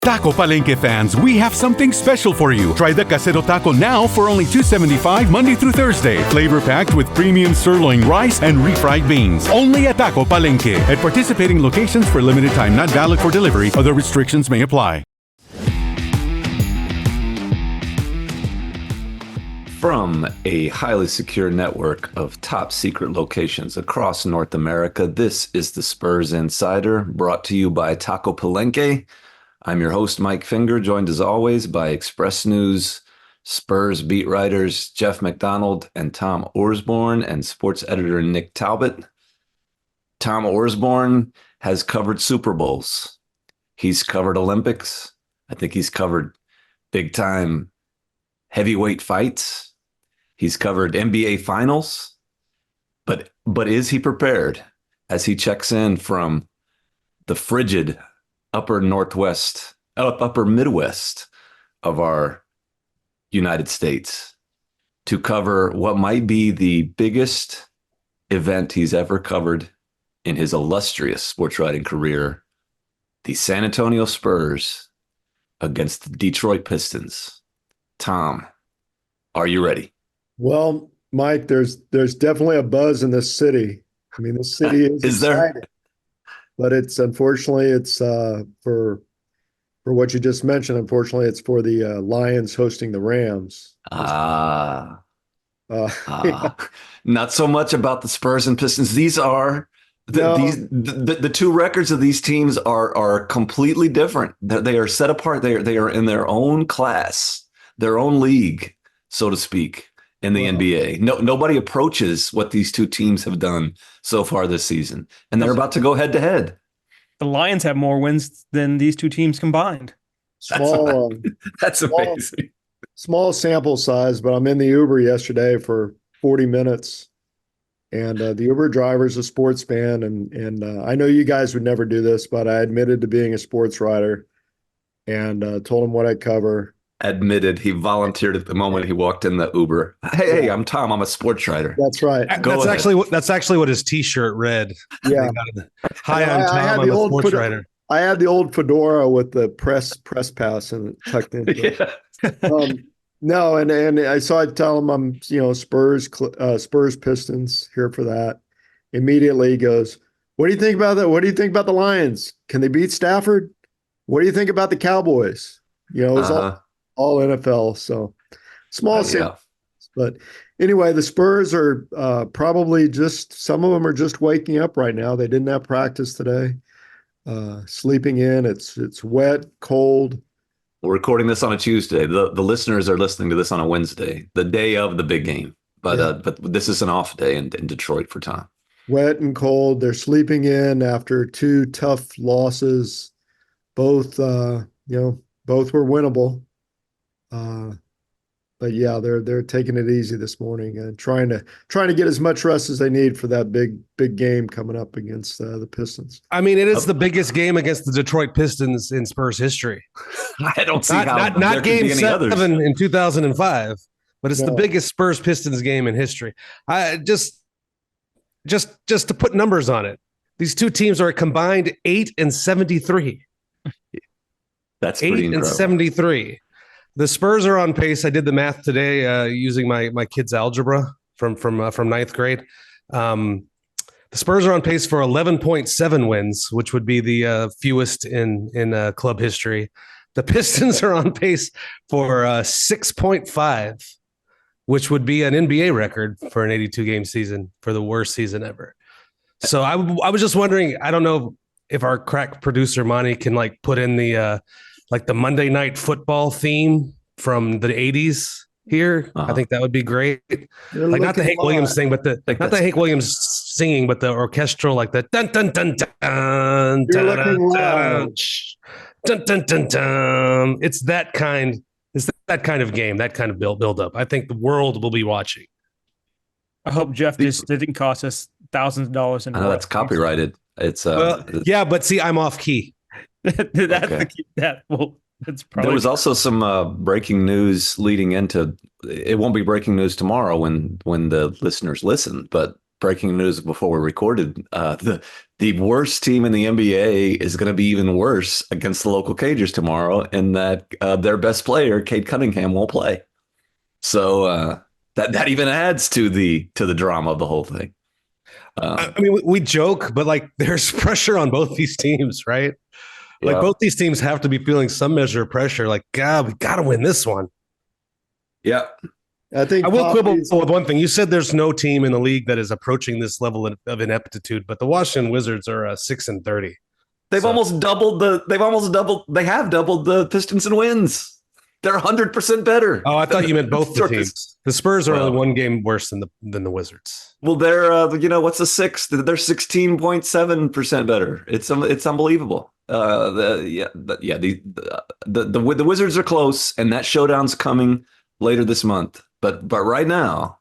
Taco Palenque fans, we have something special for you. Try the Casero Taco now for only $2.75 Monday through Thursday. Flavor packed with premium sirloin rice and refried beans. Only at Taco Palenque. At participating locations for limited time, not valid for delivery. Other restrictions may apply. From a highly secure network of top secret locations across North America, this is the Spurs Insider, brought to you by Taco Palenque. I'm your host, Mike Finger, joined as always by Express News Spurs beat writers Jeff McDonald and Tom Orsborn and sports editor Nick Talbot. Tom Orsborn has covered Super Bowls. He's covered Olympics. I think he's covered big-time heavyweight fights. He's covered NBA Finals. But is he prepared as he checks in from the frigid upper Midwest of our United States to cover what might be the biggest event he's ever covered in his illustrious sports writing career, the San Antonio Spurs against the Detroit Pistons. Tom, are you ready? Well, Mike, there's definitely a buzz in this city. I mean, this city is exciting. There? But it's unfortunately for what you just mentioned. Unfortunately, it's for the Lions hosting the Rams. Not so much about the Spurs and Pistons. These are the two records of these teams are completely different. They are set apart. They are in their own class, their own league, so to speak, in the NBA. Nobody approaches what these two teams have done so far this season, and they're about to go head to head. The Lions have more wins than these two teams combined. That's amazing. Small sample size, but I'm in the Uber yesterday for 40 minutes, and the Uber driver's a sports fan, and I know you guys would never do this, but I admitted to being a sports writer and told him what I cover. Admitted, he volunteered at the moment he walked in the Uber. Hey, I'm Tom. I'm a sports writer. That's right. That's actually what his T-shirt read. Yeah. Hi, I'm Tom. I'm a sports writer. I had the old fedora with the press pass and tucked into it. No, and I saw I tell him I'm Spurs Pistons here for that. Immediately he goes, "What do you think about that? What do you think about the Lions? Can they beat Stafford? What do you think about the Cowboys?" It was all NFL, so small sample. But anyway, the Spurs are probably some of them are just waking up right now. They didn't have practice today. Sleeping in. It's wet, cold. We're recording this on a Tuesday. The listeners are listening to this on a Wednesday, the day of the big game. But this is an off day in Detroit for Tom. Wet and cold. They're sleeping in after two tough losses. Both were winnable. But yeah, they're taking it easy this morning and trying to get as much rest as they need for that big game coming up against the Pistons. I mean, it is the biggest game against the Detroit Pistons in Spurs history. I don't see how not Game 7 in 2005, but it's the biggest Spurs Pistons game in history. I just to put numbers on it, these two teams are a combined 8-73. That's pretty incredible. 8-73. The Spurs are on pace. I did the math today using my kids' algebra from ninth grade. The Spurs are on pace for 11.7 wins, which would be the fewest in club history. The Pistons are on pace for 6.5, which would be an NBA record for an 82-game season, for the worst season ever. So I was just wondering, I don't know if our crack producer Monty can put in the the Monday Night Football theme from the 80s here. I think that would be great. Not the Hank Williams thing, but the Hank Williams singing, but the orchestral, the dun dun dun dun dun dun dun dun dun dun. It's that kind of game, that kind of build up. I think the world will be watching. I hope Jeff didn't cost us thousands of dollars. I know that's copyrighted. It's yeah, but see, I'm off key. That's probably. There was also some breaking news leading into. It won't be breaking news tomorrow when the listeners listen, but breaking news before we recorded. The worst team in the NBA is going to be even worse against the local Cagers tomorrow, in that their best player, Cade Cunningham, won't play. So that even adds to the drama of the whole thing. I mean, we joke, but like, there's pressure on both these teams, right? Like, both these teams have to be feeling some measure of pressure. Like, God, we got to win this one. Yeah. I think I will quibble with one thing. You said there's no team in the league that is approaching this level of ineptitude, but the Washington Wizards are 6-30. They have doubled the Pistons in wins. They're 100% better. Oh, I thought you meant both the teams. The Spurs are only one game worse than the Wizards. Well, they're what's the sixth? They're 16.7% better. It's unbelievable. The Wizards are close, and that showdown's coming later this month. But right now,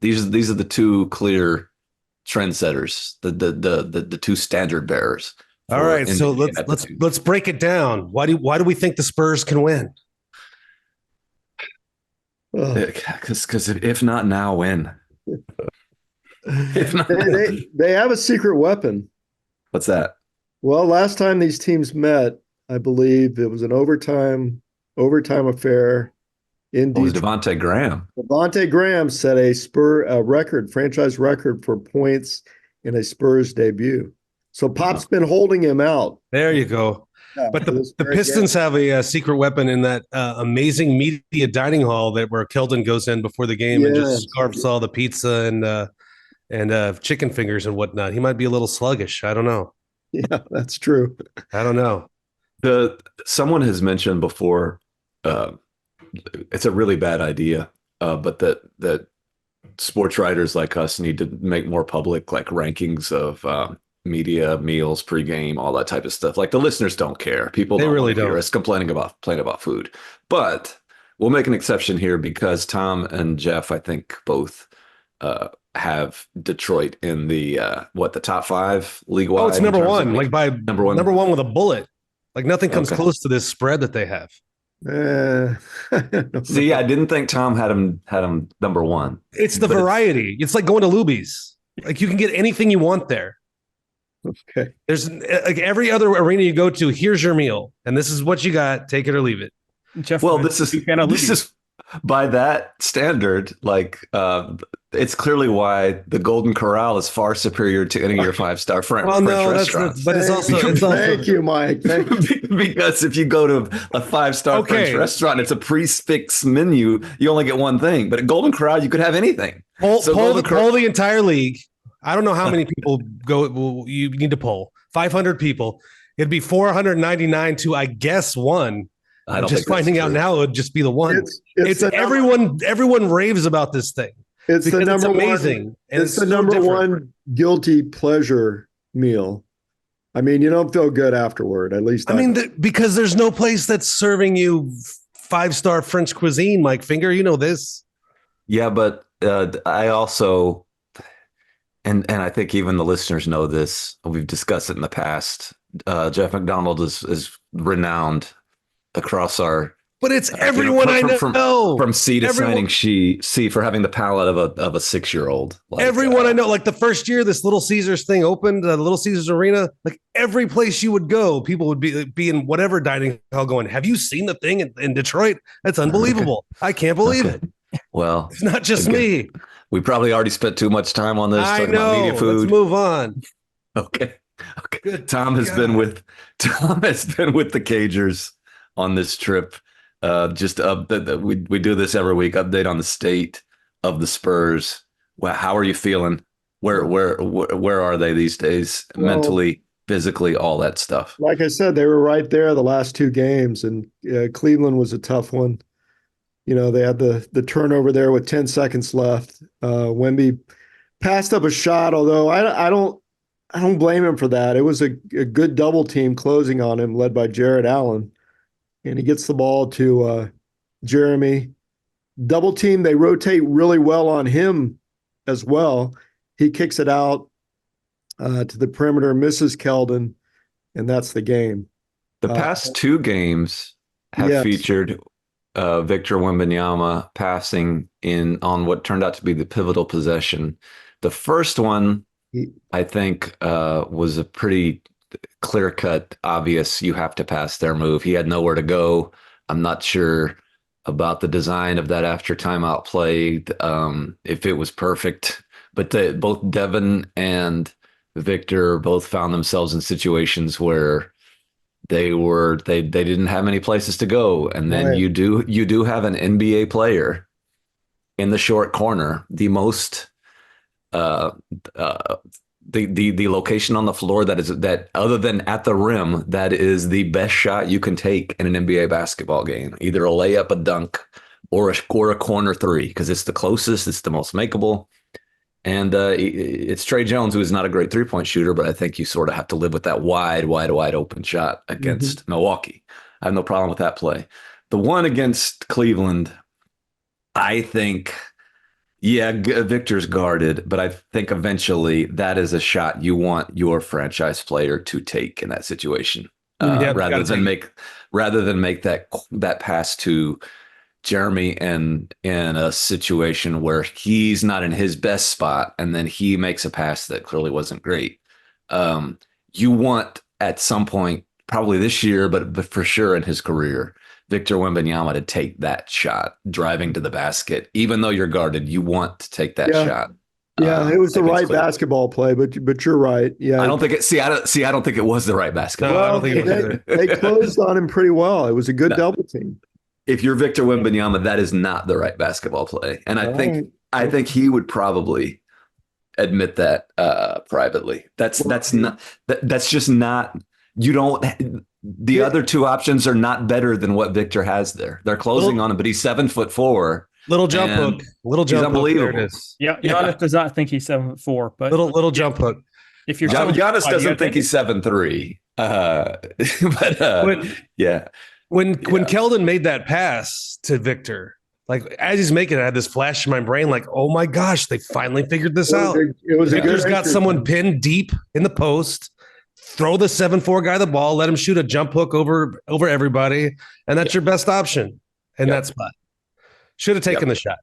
these are the two clear trendsetters, the two standard bearers. All right, so let's break it down. Why do we think the Spurs can win? Because if not now, when? If not, they have a secret weapon. What's that? Well, last time these teams met, I believe it was an overtime affair in Detroit. It was Devontae Graham. Devontae Graham set a franchise record for points in a Spurs debut. So Pop's been holding him out. There you go. Yeah, but the Pistons have a secret weapon in that amazing media dining hall where Keldon goes in before the game and just scarfs all the pizza and chicken fingers and whatnot. He might be a little sluggish. I don't know. Yeah, that's true. I don't know. Someone has mentioned before, it's a really bad idea, but that sports writers like us need to make more public like rankings of media meals pregame, all that type of stuff. Like, the listeners don't care. People don't really hear us complaining about food. But we'll make an exception here because Tom and Jeff, I think, both have Detroit in the the top 5 league-wide. Oh, it's number one, like by number one with a bullet. Like, nothing comes close to this spread that they have. See, I didn't think Tom had him number one. It's the variety. It's like going to Luby's. Like, you can get anything you want there. Okay. There's like every other arena you go to, here's your meal, and this is what you got. Take it or leave it. Jeff, this is by that standard, like it's clearly why the Golden Corral is far superior to any of your 5-star French restaurants. But it's also thank you, Mike. Thank you. Because if you go to a 5-star French restaurant, it's a prefixed menu. You only get one thing, but at Golden Corral, you could have anything. Poll the entire league. I don't know how many people go. You need to poll 500 people. It'd be 499 to, I guess, one. I'm just finding out now. It would just be the one. It's everyone raves about this thing. It's the number amazing. It's the number one guilty pleasure meal. I mean, you don't feel good afterward. At least because there's no place that's serving you 5-star French cuisine, Mike Finger. You know this. Yeah, but I also. And I think even the listeners know this. We've discussed it in the past. Jeff McDonald is renowned across our. But it's everyone I know. From C to signing C for having the palate of a 6-year-old. Like, everyone I know. Like, the first year this Little Caesars thing opened, the Little Caesars Arena, like every place you would go, people would be in whatever dining hall going, have you seen the thing in Detroit? That's unbelievable. Okay. I can't believe it. Well, it's not just me. We probably already spent too much time on this. Talking about media food. Let's move on. Okay. Good. Tom has been with the Cagers on this trip. We do this every week. Update on the state of the Spurs. Well, how are you feeling? Where are they these days? Mentally, physically, all that stuff. Like I said, they were right there the last 2 games, and Cleveland was a tough one. You know, they had the turnover there with 10 seconds left. Wemby passed up a shot, although I don't blame him for that. It was a good double team closing on him, led by Jared Allen. And he gets the ball to Jeremy. Double team, they rotate really well on him as well. He kicks it out to the perimeter, misses Keldon, and that's the game. The past 2 games have featured Victor Wembanyama passing in on what turned out to be the pivotal possession The first one, I think, was a pretty clear-cut, obvious, you have to pass their move. He had nowhere to go. I'm not sure about the design of that after timeout play, if it was perfect. But both Devin and Victor both found themselves in situations where they didn't have any places to go. And then you do have an NBA player in the short corner, the most the location on the floor that other than at the rim, that is the best shot you can take in an NBA basketball game. Either a layup, a dunk, or a corner three, because it's the closest, it's the most makeable. And it's Tre Jones, who is not a great three-point shooter, but I think you sort of have to live with that wide open shot against Milwaukee. I have no problem with that play. The one against Cleveland, I think, Victor's guarded, but I think eventually that is a shot you want your franchise player to take in that situation, rather than make that pass to Jeremy in a situation where he's not in his best spot, and then he makes a pass that clearly wasn't great. You want at some point, probably this year, but for sure in his career, Victor Wembanyama to take that shot, driving to the basket. Even though you're guarded, you want to take that shot. Yeah, it was the right basketball play, but you're right. Yeah, I don't think it. I don't think it was the right basketball. Well, I don't think it was. They closed on him pretty well. It was a good double team. If you're Victor Wembanyama, that is not the right basketball play, and I think he would probably admit that privately. That's just not. You don't. The other two options are not better than what Victor has there. They're closing on him, but he's 7'4". Little jump hook. Little jump hook. Unbelievable. There it is. Yeah, Giannis does not think he's 7'4", but little jump hook. If you're Giannis doesn't think he's 7'3". When Keldon made that pass to Victor, like as he's making it, I had this flash in my brain, like, oh my gosh, they finally figured this out. Victor's got someone pinned deep in the post. Throw the 7'4" guy the ball, let him shoot a jump hook over everybody, and that's your best option in that spot. Should have taken the shot.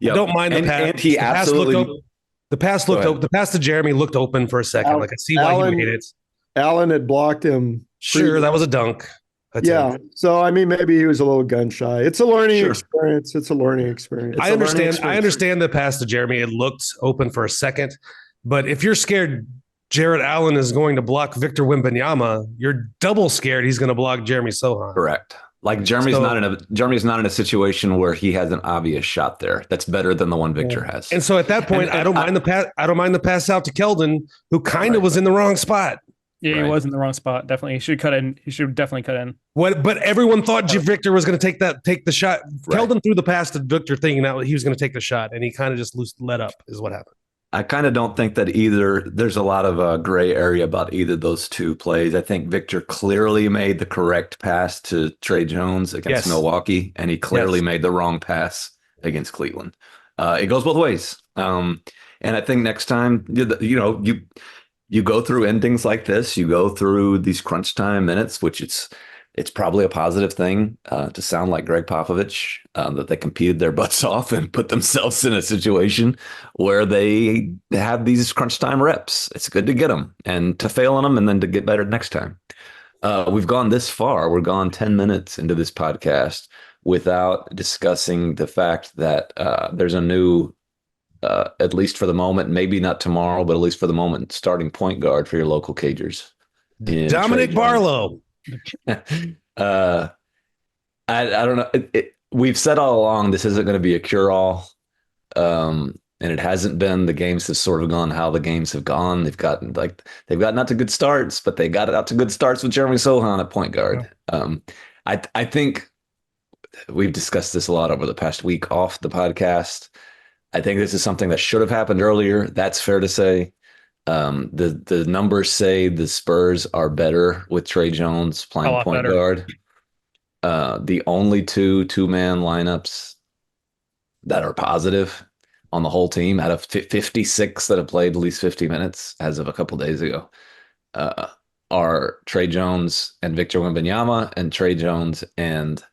I don't mind the pass. And he absolutely. The pass looked open. The pass to Jeremy looked open for a second. I see why he made it. Allen had blocked him. Sure, that was a dunk. So I mean, maybe he was a little gun shy. It's a learning experience. I understand the pass to Jeremy. It looked open for a second, but if you're scared Jarrett Allen is going to block Victor Wembanyama, you're double scared he's going to block Jeremy Sohan. Correct. Like Jeremy's not in a situation where he has an obvious shot there that's better than the one Victor has. And so at that point, I don't mind the pass. I don't mind the pass out to Keldon, who kind of was in the wrong spot. Yeah, he was in the wrong spot. Definitely, he should cut in. He should definitely cut in. But everyone thought Victor was going to take the shot. Right. Keldon threw the pass to Victor, thinking that he was going to take the shot, and he kind of just let up. Is what happened. I kind of don't think that either. There's a lot of gray area about either of those two plays. I think Victor clearly made the correct pass to Tre Jones against Milwaukee, and he clearly made the wrong pass against Cleveland. It goes both ways. And I think next time, you go through endings like this, you go through these crunch time minutes, which it's probably a positive thing to sound like Greg Popovich, that they competed their butts off and put themselves in a situation where they have these crunch time reps. It's good to get them and to fail on them and then to get better next time. We've gone this far. We're gone 10 minutes into this podcast without discussing the fact that there's a new, at least for the moment, maybe not tomorrow, but at least for the moment, starting point guard for your local Cagers. Dominic Barlow. I don't know. We've said all along this isn't going to be a cure-all, and it hasn't been. The games have sort of gone how the games have gone. They've gotten out to good starts, but they got out to good starts with Jeremy Sohan at point guard. I think we've discussed this a lot over the past week off the podcast. I think this is something that should have happened earlier. That's fair to say. The numbers say the Spurs are better with Tre Jones playing point guard. The only two-man lineups that are positive on the whole team out of 56 that have played at least 50 minutes as of a couple days ago are Tre Jones and Victor Wembanyama and Tre Jones and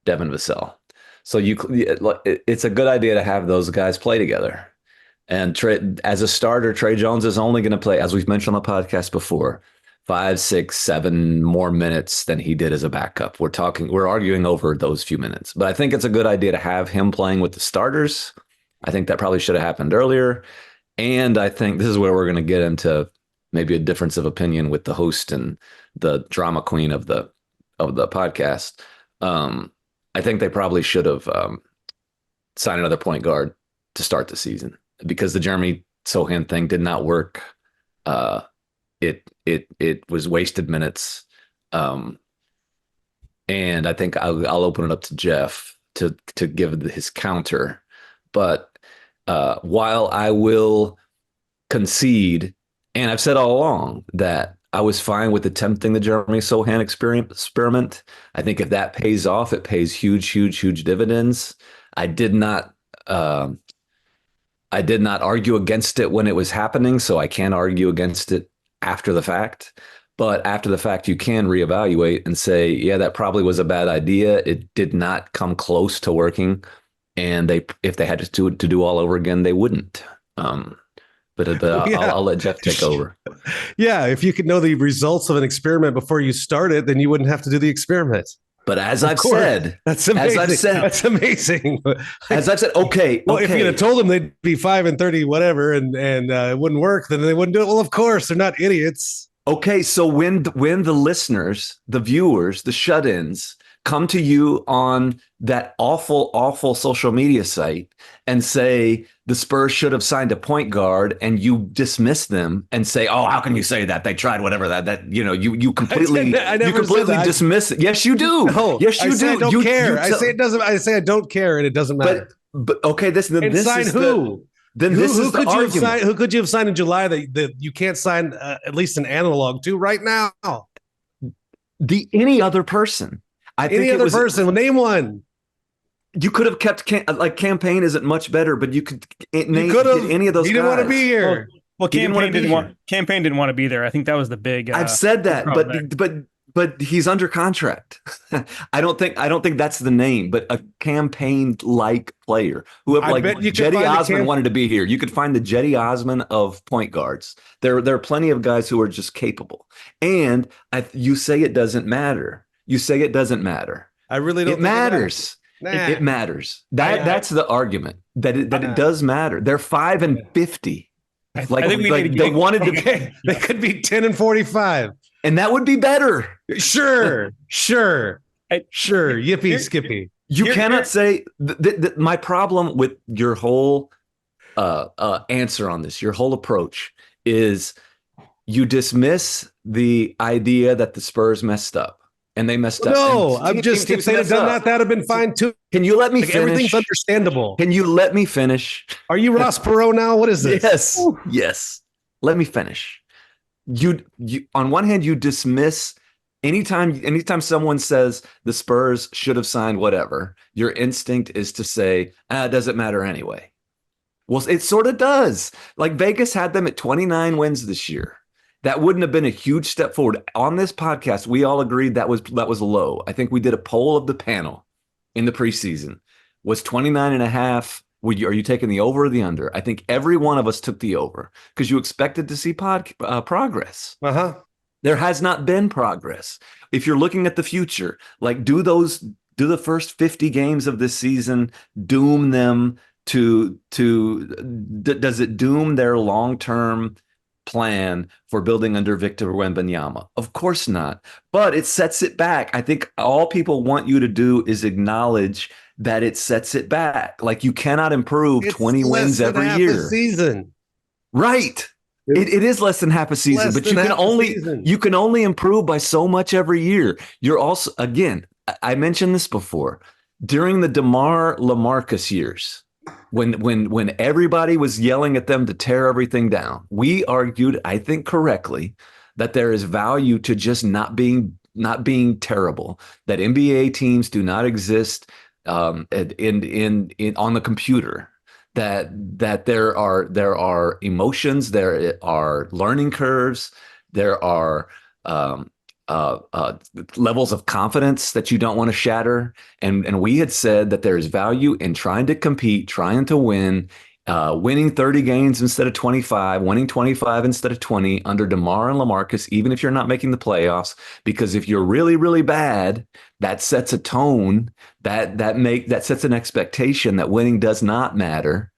Devin Vassell. So it's a good idea to have those guys play together. And as a starter, Tre Jones is only going to play, as we've mentioned on the podcast before, 5, 6, 7 more minutes than he did as a backup. We're arguing over those few minutes, but I think it's a good idea to have him playing with the starters. I think that probably should have happened earlier. And I think this is where we're going to get into maybe a difference of opinion with the host and the drama queen of the podcast. I think they probably should have signed another point guard to start the season, because the Jeremy Sochan thing did not work. It was wasted minutes. And I think I'll open it up to Jeff to give his counter. But while I will concede, and I've said all along that I was fine with attempting the Jeremy Sochan experiment. I think if that pays off, it pays huge dividends. I did not argue against it when it was happening, so I can't argue against it after the fact. But after the fact, you can reevaluate and say, yeah, that probably was a bad idea. It did not come close to working. And if they had to do all over again, they wouldn't. But I'll let Jeff take over. Yeah, if you could know the results of an experiment before you start it, then you wouldn't have to do the experment. But as I've said, amazing. As I've said, okay. Well, if you'd have told them they'd be 5 and 30, whatever, and it wouldn't work, then they wouldn't do it. Well, of course, they're not idiots. Okay, so when the listeners, the viewers, the shut-ins come to you on that awful social media site and say the Spurs should have signed a point guard, and you dismiss them and say, "Oh, how can you say that? They tried whatever that you completely dismiss it." Yes, you do. No, yes, you do. I don't care. I say it doesn't. I say I don't care, and it doesn't matter. But okay, this sign is who? Then this is the argument. Who could you have signed in July that you can't sign at least an analog to right now? Any other person. Any other person. Name one. You could have kept Campaign isn't much better, but you could name any of those. He didn't want to be here. Well, Campaign didn't want to be there. I think that was the big. I've said that, but he's under contract. I don't think that's the name, but a Campaign-like player who Jetty Osman wanted to be here. You could find the Jetty Osman of point guards. There are plenty of guys who are just capable. And you say it doesn't matter. You say it doesn't matter. I really don't. It matters. It matters. That's the argument. That it does matter. They're 5 and 50. I think they wanted to. They could be 10 and 45, and that would be better. Sure. Yippee skippy. You cannot say that. My problem with your whole answer on this, your whole approach, is you dismiss the idea that the Spurs messed up. And they messed up. No, I'm just, if they'd have done that, that'd have been fine too. Can you let me finish? Everything's understandable. Can you let me finish? Are you Ross Perot now? What is this? Yes. Let me finish. You on one hand, you dismiss anytime someone says the Spurs should have signed whatever, your instinct is to say, it doesn't matter anyway. Well, it sort of does. Like Vegas had them at 29 wins this year. That wouldn't have been a huge step forward. On this podcast, we all agreed that was low. I think we did a poll of the panel in the preseason. Was 29 and a half, are you taking the over or the under? I think every one of us took the over because you expected to see progress. Uh-huh. There has not been progress. If you're looking at the future, like do the first 50 games of this season doom them does it doom their long-term plan for building under Victor Wembanyama? Of course not. But it sets it back. I think all people want you to do is acknowledge that it sets it back. Like you cannot improve 20 wins every year. Season. Right. It is less than half a season, but you can only improve by so much every year. You're also, again, I mentioned this before, during the DeMar LaMarcus years, when everybody was yelling at them to tear everything down, we argued, I think correctly, that there is value to just not being terrible. That NBA teams do not exist on the computer. That there are emotions, there are learning curves, there are levels of confidence that you don't want to shatter. And we had said that there is value in trying to compete, trying to win, winning 30 games instead of 25, winning 25 instead of 20 under DeMar and LaMarcus, even if you're not making the playoffs, because if you're really, really bad, that sets a tone that sets an expectation that winning does not matter.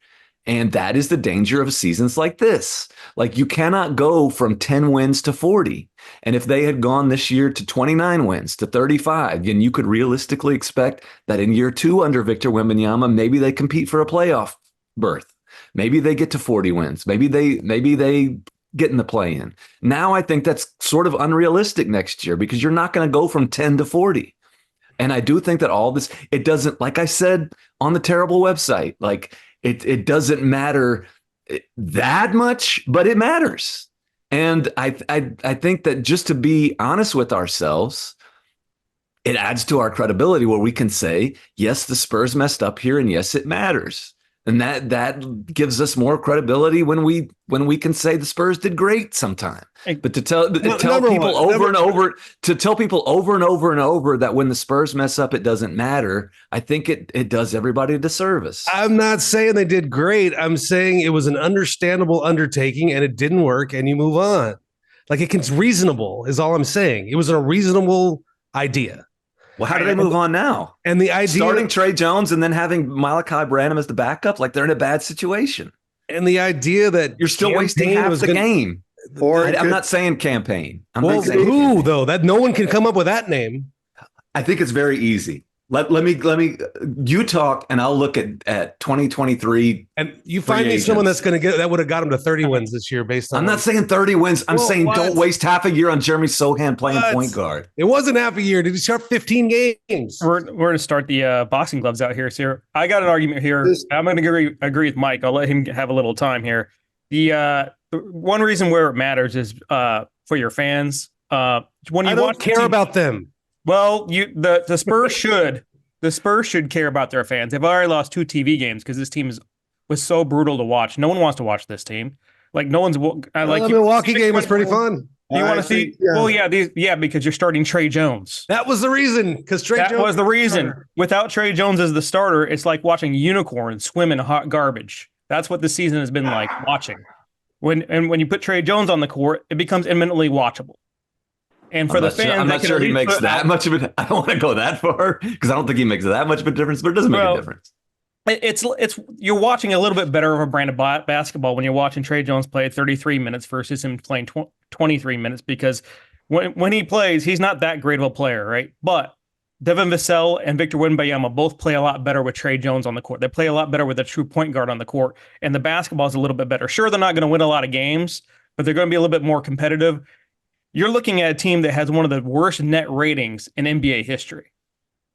And that is the danger of seasons like this. Like, you cannot go from 10 wins to 40. And if they had gone this year to 29 wins to 35, then you could realistically expect that in year 2 under Victor Wembanyama, maybe they compete for a playoff berth. Maybe they get to 40 wins. Maybe they get in the play-in. Now I think that's sort of unrealistic next year, because you're not going to go from 10 to 40. And I do think that all this, it doesn't, like I said on the terrible website, like, it doesn't matter that much, but it matters. And I think that, just to be honest with ourselves, it adds to our credibility where we can say, yes, the Spurs messed up here, and yes, it matters. And that gives us more credibility when we can say the Spurs did great sometime. But to tell people over and over that when the Spurs mess up, it doesn't matter, I think it does everybody a disservice. I'm not saying they did great. I'm saying it was an understandable undertaking and it didn't work, and you move on. Like, it's reasonable is all I'm saying. It was a reasonable idea. Well, how do they move on now? And the idea, starting Tre Jones and then having Malachi Branham as the backup, like, they're in a bad situation. And the idea that you're still wasting half the game. I'm not saying campaign. Who though? That no one can come up with that name. I think it's very easy. Let me you talk, and I'll look at 2023. And you find me someone that's going to get that would have got him to 30 wins this year based on. I'm not saying 30 wins. I'm saying don't waste half a year on Jeremy Sohan playing point guard. It wasn't half a year. Did he start 15 games? We're going to start the boxing gloves out here. So I got an argument here. I'm going to agree with Mike. I'll let him have a little time here. The one reason where it matters is for your fans. When you don't care about them. Well, the Spurs should. The Spurs should care about their fans. They've already lost 2 TV games because this team was so brutal to watch. No one wants to watch this team. Like, no one's like. The Milwaukee game was pretty fun. You want to see? Yeah. Well, because you're starting Tre Jones. That was the reason. Because Jones was the reason. Without Tre Jones as the starter, it's like watching unicorns swim in hot garbage. That's what the season has been like watching. When you put Tre Jones on the court, it becomes imminently watchable. And for the fans, I'm not sure he makes that much of it. I don't want to go that far, because I don't think he makes that much of a difference, but it doesn't make a difference. It's you're watching a little bit better of a brand of basketball when you're watching Tre Jones play 33 minutes versus him playing 23 minutes, because when he plays, he's not that great of a player, right? But Devin Vassell and Victor Wembanyama both play a lot better with Tre Jones on the court. They play a lot better with a true point guard on the court, and the basketball is a little bit better. Sure, they're not going to win a lot of games, but they're going to be a little bit more competitive. You're looking at a team that has one of the worst net ratings in NBA history.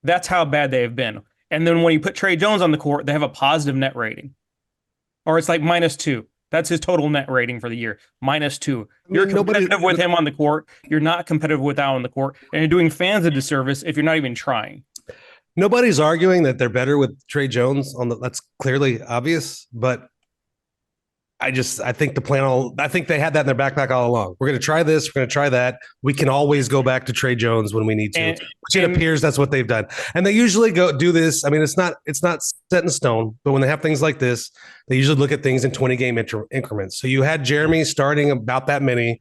That's how bad they have been. And then when you put Tre Jones on the court, they have a positive net rating. Or it's like -2. That's his total net rating for the year. -2. You're competitive with him on the court. You're not competitive without on the court. And you're doing fans a disservice if you're not even trying. Nobody's arguing that they're better with Tre Jones that's clearly obvious, but I think I think they had that in their backpack all along. We're going to try this. We're going to try that. We can always go back to Tre Jones when we need to. Which it appears that's what they've done. And they usually do this. I mean, it's not set in stone, but when they have things like this, they usually look at things in 20-game increments. So you had Jeremy starting about that many.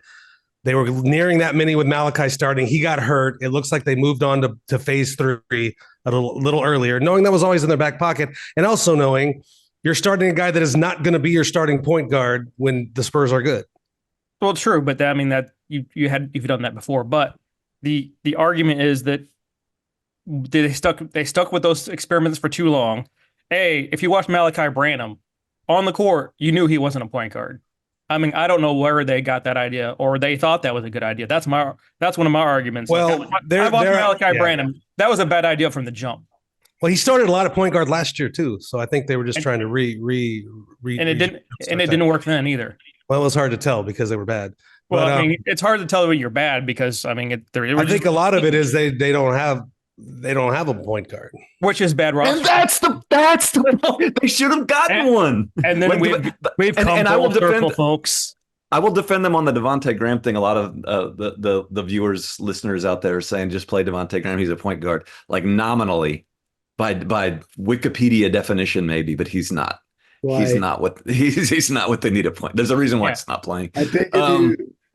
They were nearing that many with Malachi starting. He got hurt. It looks like they moved on to phase 3 a little earlier, knowing that was always in their back pocket, and also knowing you're starting a guy that is not going to be your starting point guard when the Spurs are good. Well, true, but that you've done that before. But the argument is that they stuck with those experiments for too long. If you watch Malachi Branham on the court, you knew he wasn't a point guard. I mean, I don't know where they got that idea, or they thought that was a good idea. That's one of my arguments. Well, I watched Malachi Branham. That was a bad idea from the jump. Well, he started a lot of point guard last year too, so I think they were just trying to and it didn't work then either. Well, it was hard to tell because they were bad. Well, I mean, it's hard to tell when you're bad because I mean, I think a lot of it is they don't have a point guard, which is bad roster. And that's the they should have gotten one. And then we've come full circle, folks. I will defend them on the Devontae Graham thing. A lot of the viewers, listeners out there are saying just play Devontae Graham. He's a point guard, like nominally. By Wikipedia definition, maybe, but he's not. He's Right. not what he's not what they need a point. There's a reason why it's not playing. I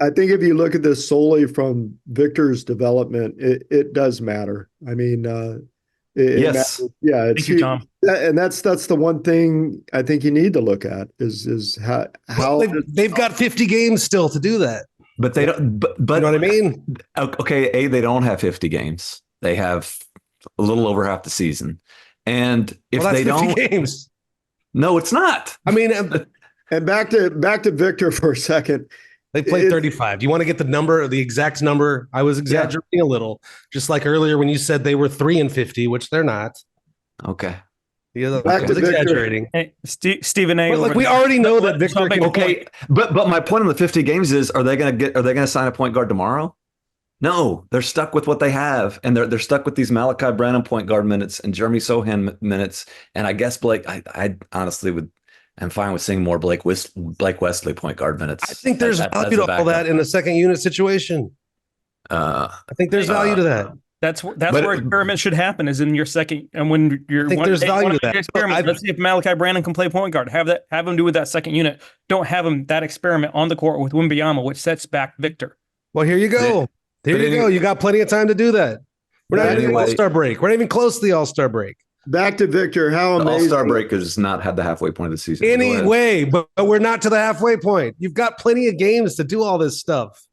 think if you look at this solely from Victor's development, it does matter. I mean, it Yes. matters. Yeah, it's Thank you, Tom. and that's the one thing I think you need to look at is how they've got 50 games still to do that. But they don't. But You know what I mean? Okay, they don't have 50 games. They have a little over half the season. And if Well, that's they 50 don't, games. no, it's not. I mean, and back to Victor for a second. they played 35. Do you want to get the exact number? I was exaggerating a little, just like earlier when you said they were 3-50, which they're not. Okay. Yeah, Back I to was Victor. exaggerating. Hey, Stephen A. But over like we there. already know that Let's not Victor make can a point. Okay. But my point on the 50 games is, are they going to sign a point guard tomorrow? No, they're stuck with what they have, and they're stuck with these Malachi Branham point guard minutes and Jeremy Sohan minutes. And I guess Blake, I honestly I'm fine with seeing more Blake Wesley point guard minutes. I think there's value to all that in a second unit situation. I think there's value to that. That's where experiments should happen, is in your second, and when you're. I think there's value to that. Experiment. Let's see if Malachi Branham can play point guard. Have him do with that second unit. Don't have him that experiment on the court with Wembanyama, which sets back Victor. Well, here you go. There you go. You got plenty of time to do that. We're not even All-Star break. We're not even close to the All-Star break. Back to Victor. How the amazing! All-Star break has not had the halfway point of the season. Anyway, but we're not to the halfway point. You've got plenty of games to do all this stuff.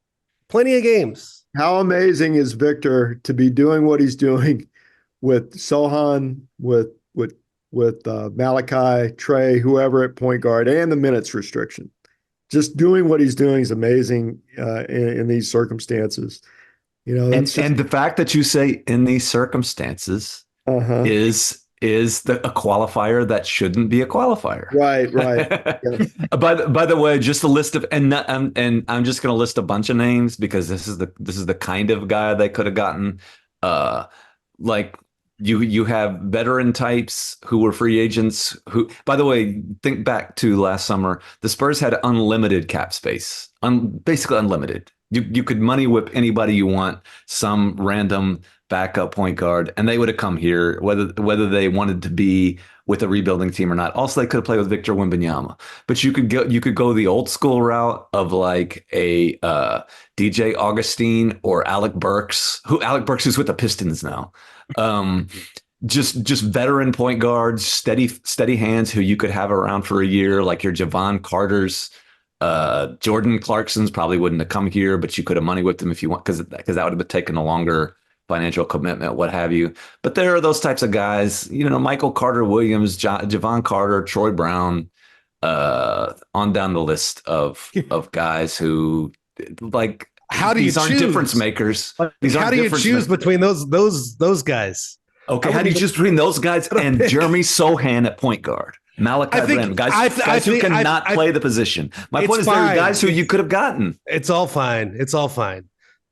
Plenty of games. How amazing is Victor to be doing what he's doing with Sohan, with Malachi, Tre, whoever at point guard, and the minutes restriction. Just doing what he's doing is amazing in these circumstances. You know, and the fact that you say in these circumstances is a qualifier that shouldn't be a qualifier. Right. Yeah. By the way, just a list of and I'm just going to list a bunch of names because this is the kind of guy they could have gotten. Like you have veteran types who were free agents who, by the way, think back to last summer. The Spurs had unlimited cap space, basically unlimited. You could money whip anybody you want, some random backup point guard, and they would have come here, whether they wanted to be with a rebuilding team or not. Also, they could have played with Victor Wembanyama. But you could go the old school route of like a DJ Augustine or Alec Burks, who's with the Pistons now. Just veteran point guards, steady hands who you could have around for a year, like your Javon Carters. Jordan Clarkson's probably wouldn't have come here, but you could have money with them if you want, because that would have taken a longer financial commitment, what have you. But there are those types of guys, Michael Carter Williams, Javon Carter, Troy Brown, on down the list of guys who like. How do you these aren't choose? Difference makers? How do you choose between those guys? Okay, how do you choose between those guys and Jeremy Sohan at point guard? Malachi Branham, guys who cannot play the position. My point is there are guys who you could have gotten. It's all fine.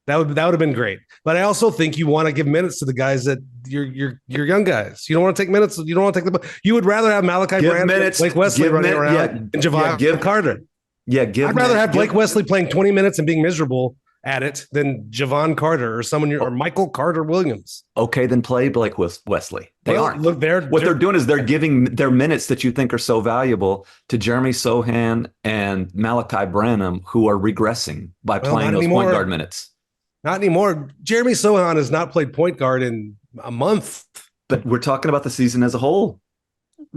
That would have been great. But I also think you want to give minutes to the guys that you're young guys. You don't want to take minutes. You don't want to take you would rather have Malachi Branham, Blake Wesley running around, and Javon Carter. I'd rather have Blake Wesley playing 20 minutes and being miserable at it than Javon Carter or Michael Carter Williams. Okay, then play Blake Wesley. They aren't. Look, what they're doing is they're giving their minutes that you think are so valuable to Jeremy Sohan and Malachi Branham, who are regressing by playing those point guard minutes. Not anymore. Jeremy Sohan has not played point guard in a month. But we're talking about the season as a whole.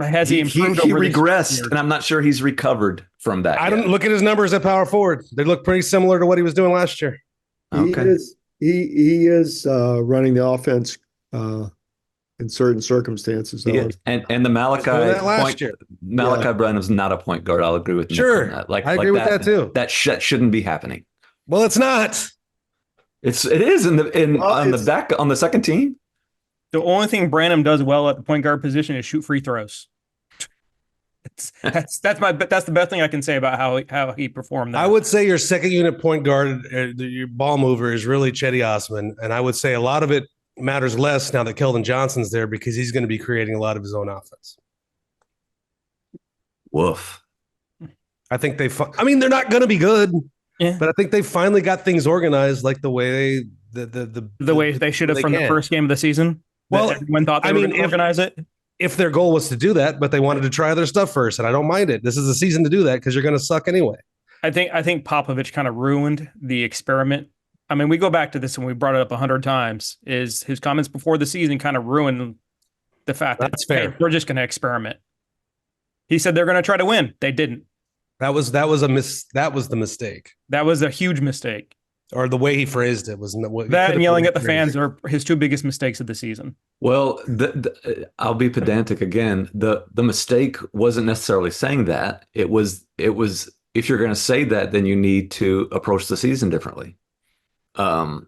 Has he improved? He regressed, and I'm not sure he's recovered from that. I don't look at his numbers at power forward. They look pretty similar to what he was doing last year. Okay. He is running the offense in certain circumstances. And the Malachi Brown is not a point guard. I'll agree with Nick on that. I agree with that too. That shouldn't be happening. Well, it's not. It is on the second team. The only thing Branham does well at the point guard position is shoot free throws. That's the best thing I can say about how he performed there. I would say your second unit point guard, your ball mover, is really Cedi Osman, and I would say a lot of it matters less now that Keldon Johnson's there because he's going to be creating a lot of his own offense. Woof. I think they're not going to be good, but I think they finally got things organized, like the way the way they should have from the first game of the season. Well, everyone thought they were going to organize it. if their goal was to do that, but they wanted to try their stuff first. And I don't mind it. This is the season to do that because you're going to suck anyway. I think Popovich kind of ruined the experiment. I mean, we go back to this and we brought it up 100 times, is his comments before the season kind of ruined the fact that, That's fair. hey, we're just going to experiment. He said they're going to try to win. They didn't. That was the mistake. That was a huge mistake. Or the way he phrased it was what that, and yelling at the fans are his two biggest mistakes of the season. Well, I'll be pedantic again. The mistake wasn't necessarily saying that. It was if you're going to say that, then you need to approach the season differently. And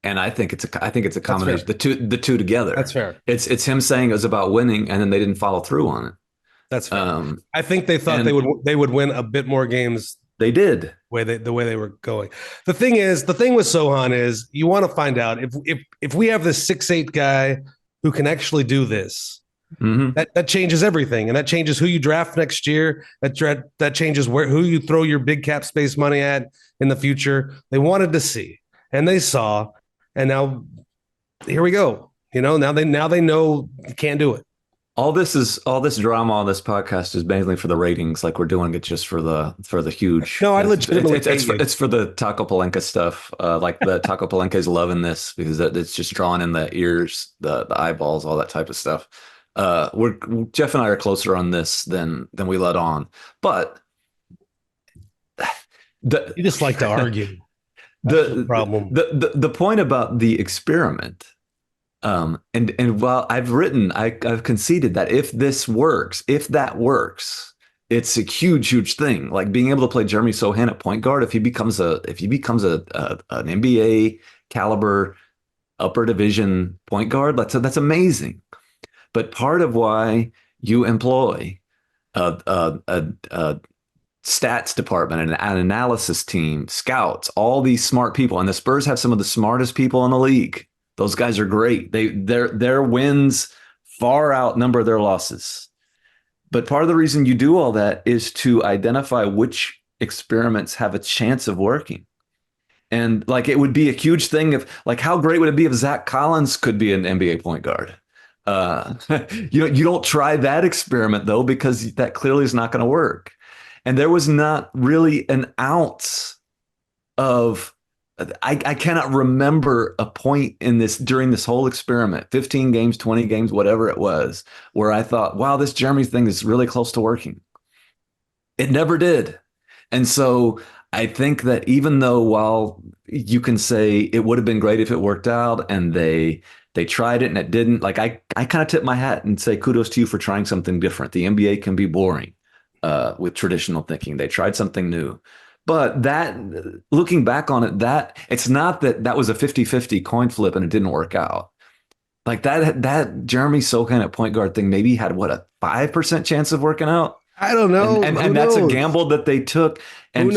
I think it's a combination, the two together. That's fair. It's him saying it was about winning, and then they didn't follow through on it. That's fair. I think they thought they would win a bit more games. They did the way they were going. The thing with Sohan is you want to find out if we have this 6'8" guy who can actually do this, that changes everything, and that changes who you draft next year. That changes who you throw your big cap space money at in the future. They wanted to see, and they saw, and now here we go. Now they know you can't do it. All this drama on this podcast is mainly for the ratings, like we're doing it just for the huge. No, I legitimately it's for the Taco Palenka stuff. Like the Taco Palenka's loving this because it's just drawing in the ears, the eyeballs, all that type of stuff. Jeff and I are closer on this than we let on, but you just like to argue. The problem. The point about the experiment. And while I've conceded that if that works, it's a huge thing. Like being able to play Jeremy Sohan at point guard, if he becomes an NBA caliber upper division point guard, that's amazing. But part of why you employ a stats department and an analysis team, scouts, all these smart people, and the Spurs have some of the smartest people in the league. Those guys are great. Their wins far outnumber their losses. But part of the reason you do all that is to identify which experiments have a chance of working. And like it would be a huge thing if, like, how great would it be if Zach Collins could be an NBA point guard? You don't try that experiment though, because that clearly is not going to work. And there was not really an ounce of. I cannot remember a point during this whole experiment, 15 games, 20 games, whatever it was, where I thought, wow, this Jeremy thing is really close to working. It never did. And so I think that even though while you can say it would have been great if it worked out and they tried it and it didn't, like I kind of tip my hat and say kudos to you for trying something different. The NBA can be boring with traditional thinking. They tried something new. But that, looking back on it, that it's not that was a 50-50 coin flip and it didn't work out. Like that Jeremy Sohan at point guard thing maybe had a 5% chance of working out. I don't know. And that's a gamble that they took. And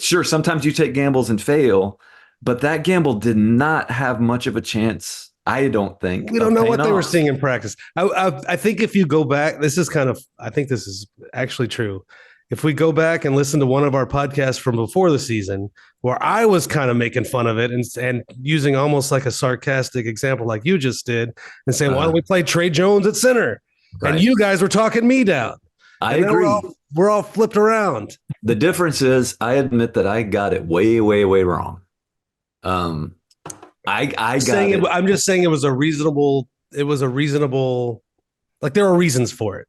sure, sometimes you take gambles and fail, but that gamble did not have much of a chance. I don't think. We don't know what they were seeing in practice. I think if you go back, I think this is actually true. If we go back and listen to one of our podcasts from before the season, where I was kind of making fun of it and using almost like a sarcastic example like you just did and saying, why don't we play Tre Jones at center? Right. And you guys were talking me down. I agree. We're all flipped around. The difference is I admit that I got it way, way, way wrong. I'm just saying it was a reasonable, like there are reasons for it.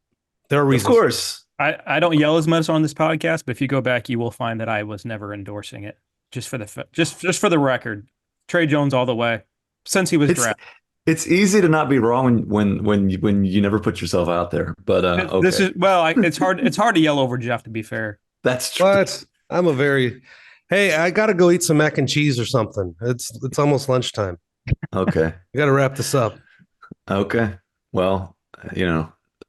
There are reasons. Of course. I don't yell as much on this podcast, but if you go back, you will find that I was never endorsing it. Just for the record, Tre Jones all the way since he was drafted. It's easy to not be wrong when you never put yourself out there. But okay. It's hard. It's hard to yell over Jeff. To be fair, that's true. But hey, I got to go eat some mac and cheese or something. It's almost lunchtime. Okay, we got to wrap this up. Okay, well,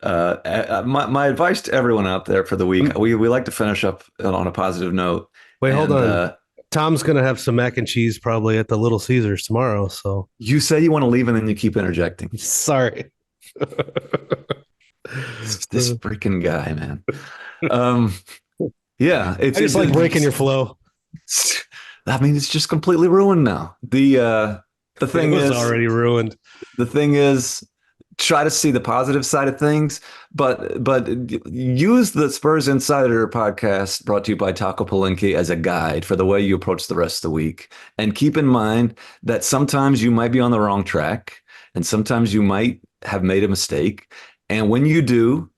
my advice to everyone out there for the week, we like to finish up on a positive note. Wait, hold on. Tom's going to have some mac and cheese probably at the Little Caesars tomorrow. So you say you want to leave and then you keep interjecting. Sorry. This freaking guy, man. Yeah. I just like breaking your flow. I mean, it's just completely ruined now. The thing is already ruined. The thing is, try to see the positive side of things, but use the Spurs Insider podcast brought to you by Taco Palenque as a guide for the way you approach the rest of the week. And keep in mind that sometimes you might be on the wrong track and sometimes you might have made a mistake. And when you do,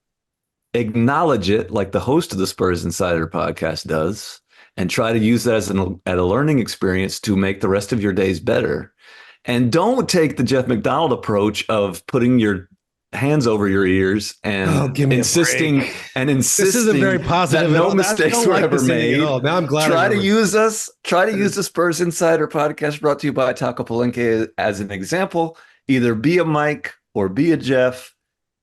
acknowledge it like the host of the Spurs Insider podcast does, and try to use that as a learning experience to make the rest of your days better. And don't take the Jeff McDonald approach of putting your hands over your ears and insisting This isn't very positive. that no mistakes were ever made. Now I'm glad. Try to use the Spurs Insider podcast brought to you by Taco Palenque as an example. Either be a Mike or be a Jeff.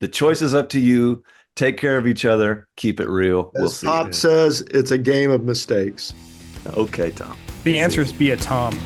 The choice is up to you. Take care of each other. Keep it real. We'll see. Pop says it's a game of mistakes. Okay, Tom. The answer is be a Tom.